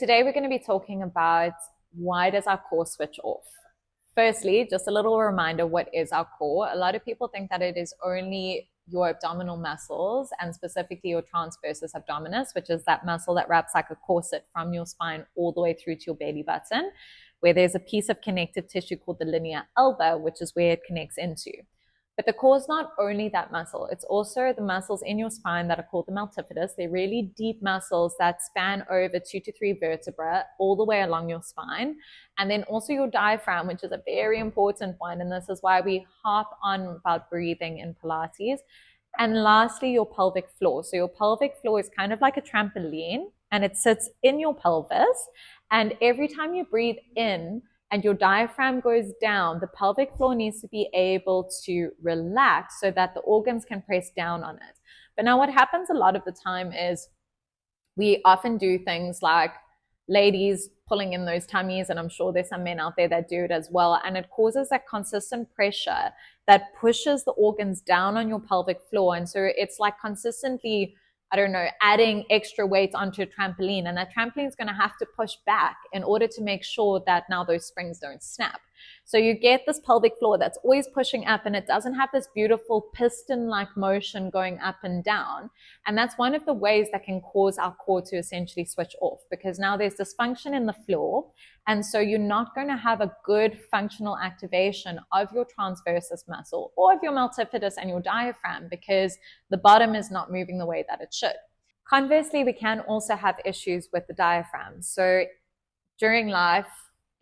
Today we're going to be talking about why does our core switch off? Firstly, just a little reminder, what is our core? A lot of people think that it is only your abdominal muscles and specifically your transversus abdominis, which is that muscle that wraps like a corset from your spine all the way through to your belly button, where there's a piece of connective tissue called the linea alba, which is where it connects into. But the core is not only that muscle, it's also the muscles in your spine that are called the multifidus. They're really deep muscles that span over 2 to 3 vertebrae all the way along your spine. And then also your diaphragm, which is a very important one. And this is why we harp on about breathing in Pilates. And lastly, your pelvic floor. So your pelvic floor is kind of like a trampoline and it sits in your pelvis. And every time you breathe in, and your diaphragm goes down, the pelvic floor needs to be able to relax so that the organs can press down on it. But now what happens a lot of the time is we often do things like ladies pulling in those tummies, and I'm sure there's some men out there that do it as well, and it causes that consistent pressure that pushes the organs down on your pelvic floor. And so it's like consistently, I don't know, adding extra weight onto a trampoline, and that trampoline is going to have to push back in order to make sure that now those springs don't snap. So you get this pelvic floor that's always pushing up, and it doesn't have this beautiful piston-like motion going up and down. And that's one of the ways that can cause our core to essentially switch off, because now there's dysfunction in the floor. And so you're not going to have a good functional activation of your transversus muscle or of your multifidus and your diaphragm, because the bottom is not moving the way that it should. Conversely, we can also have issues with the diaphragm. So during life,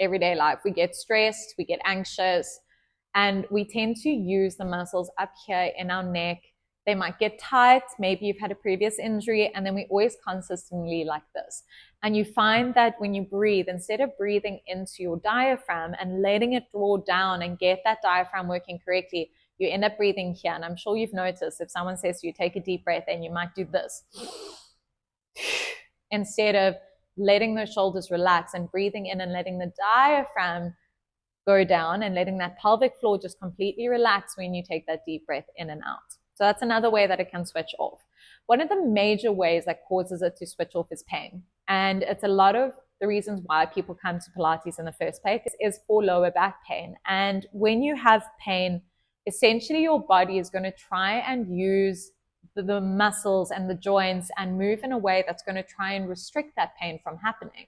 everyday life, we get stressed, we get anxious, and we tend to use the muscles up here in our neck. They might get tight, maybe you've had a previous injury, and then we always consistently like this. And you find that when you breathe, instead of breathing into your diaphragm and letting it draw down and get that diaphragm working correctly, you end up breathing here. And I'm sure you've noticed if someone says to you, take a deep breath, and you might do this instead of letting those shoulders relax and breathing in and letting the diaphragm go down and letting that pelvic floor just completely relax when you take that deep breath in and out. So that's another way that it can switch off. One of the major ways that causes it to switch off is pain. And it's a lot of the reasons why people come to Pilates in the first place is for lower back pain. And when you have pain, essentially your body is going to try and use the muscles and the joints and move in a way that's going to try and restrict that pain from happening.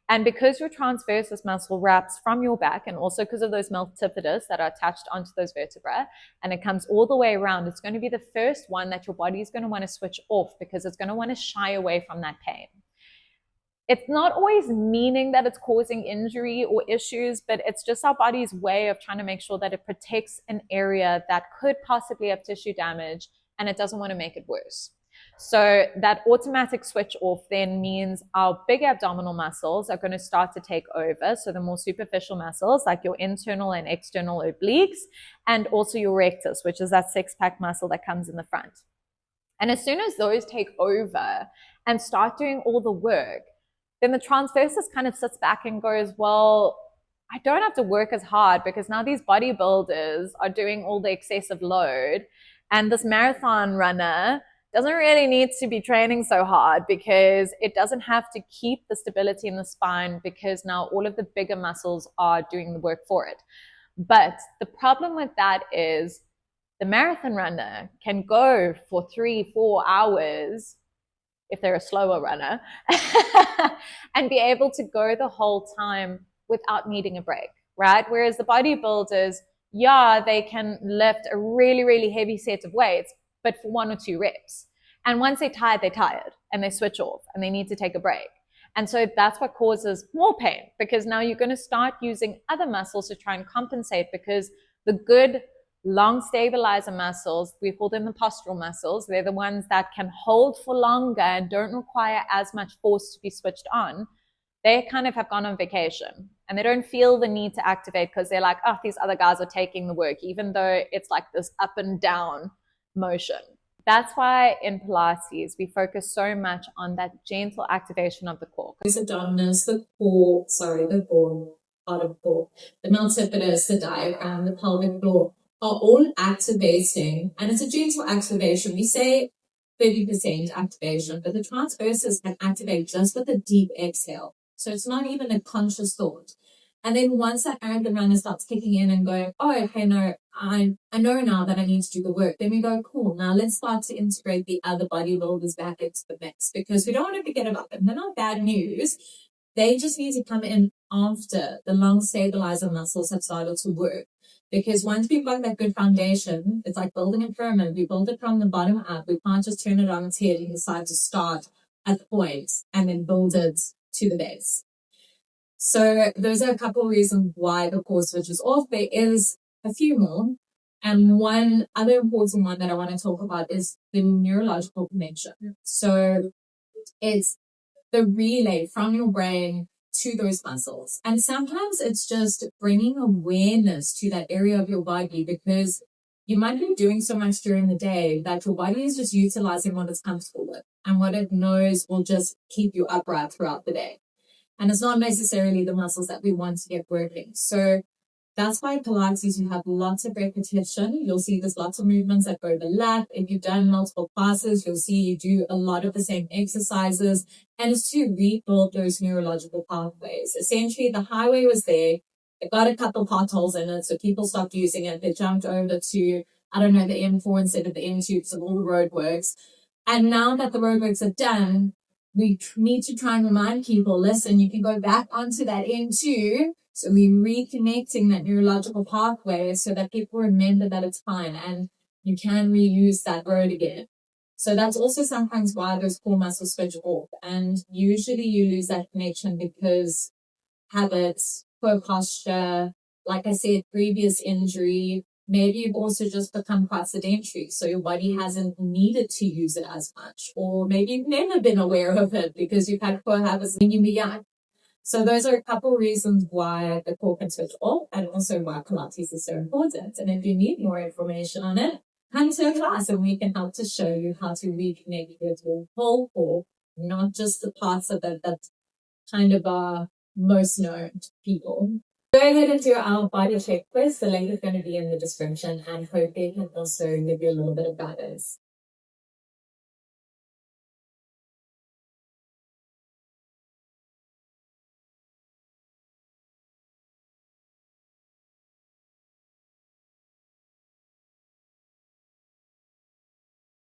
And because your transversus muscle wraps from your back, and also because of those multifidus that are attached onto those vertebrae, and it comes all the way around, it's going to be the first one that your body is going to want to switch off, because it's going to want to shy away from that pain. It's not always meaning that it's causing injury or issues, but it's just our body's way of trying to make sure that it protects an area that could possibly have tissue damage, and it doesn't want to make it worse. So that automatic switch off then means our big abdominal muscles are going to start to take over. So the more superficial muscles, like your internal and external obliques, and also your rectus, which is that six-pack muscle that comes in the front. And as soon as those take over and start doing all the work, then the transversus kind of sits back and goes, well, I don't have to work as hard because now these bodybuilders are doing all the excessive load, and this marathon runner doesn't really need to be training so hard because it doesn't have to keep the stability in the spine, because now all of the bigger muscles are doing the work for it. But the problem with that is the marathon runner can go for 3-4 hours if they're a slower runner and be able to go the whole time without needing a break, right? Whereas the bodybuilders, yeah, they can lift a really, really heavy set of weights, but for 1 or 2 reps. And once they're tired and they switch off and they need to take a break. And so that's what causes more pain, because now you're going to start using other muscles to try and compensate, because the good long stabilizer muscles, we call them the postural muscles, they're the ones that can hold for longer and don't require as much force to be switched on. They kind of have gone on vacation and they don't feel the need to activate, because they're like, oh, these other guys are taking the work, even though it's like this up and down motion. That's why in Pilates, we focus so much on that gentle activation of the core. The abdominis, the core, the bone, bottom core, the multifidus, the diaphragm, the pelvic floor are all activating, and it's a gentle activation. We say 30% activation, but the transverses can activate just with a deep exhale. So it's not even a conscious thought. And then once that arrogant runner starts kicking in and going, oh, okay, no, I know now that I need to do the work. Then we go, cool, now let's start to integrate the other bodybuilders back into the mix, because we don't want to forget about them. They're not bad news. They just need to come in after the lung stabilizer muscles have started to work. Because once we've got that good foundation, it's like building a pyramid. We build it from the bottom up. We can't just turn it on its head and decide to start at the point and then build it to the base. So those are a couple of reasons why the core switches off. There is a few more. And one other important one that I want to talk about is the neurological connection. So it's the relay from your brain to those muscles. And sometimes it's just bringing awareness to that area of your body, because you might be doing so much during the day that your body is just utilizing what it's comfortable with, and what it knows will just keep you upright throughout the day. And it's not necessarily the muscles that we want to get working. So that's why Pilates, you have lots of repetition. You'll see there's lots of movements that overlap. If you've done multiple classes, you'll see you do a lot of the same exercises. And it's to rebuild those neurological pathways. Essentially, the highway was there. It got a couple potholes in it, so people stopped using it. They jumped over to, I don't know, the M4 instead of the M2 because of all the roadworks. And now that the roadworks are done, we need to try and remind people, listen, you can go back onto that N2. So we're reconnecting that neurological pathway so that people remember that it's fine and you can reuse that road again. So that's also sometimes why those core muscles switch off. And usually you lose that connection because habits, poor posture, like I said, previous injury. Maybe you've also just become quite sedentary, so your body hasn't needed to use it as much. Or maybe you've never been aware of it because you've had poor habits when you were young. So those are a couple of reasons why the core can switch off, and also why Pilates is so important. And if you need more information on it, come to a class and we can help to show you how to reconnect with your whole core, not just the parts of it that kind of are most known to people. Go ahead and do our body check quiz. The link is going to be in the description, and hopefully it can also give you a little bit of guidance.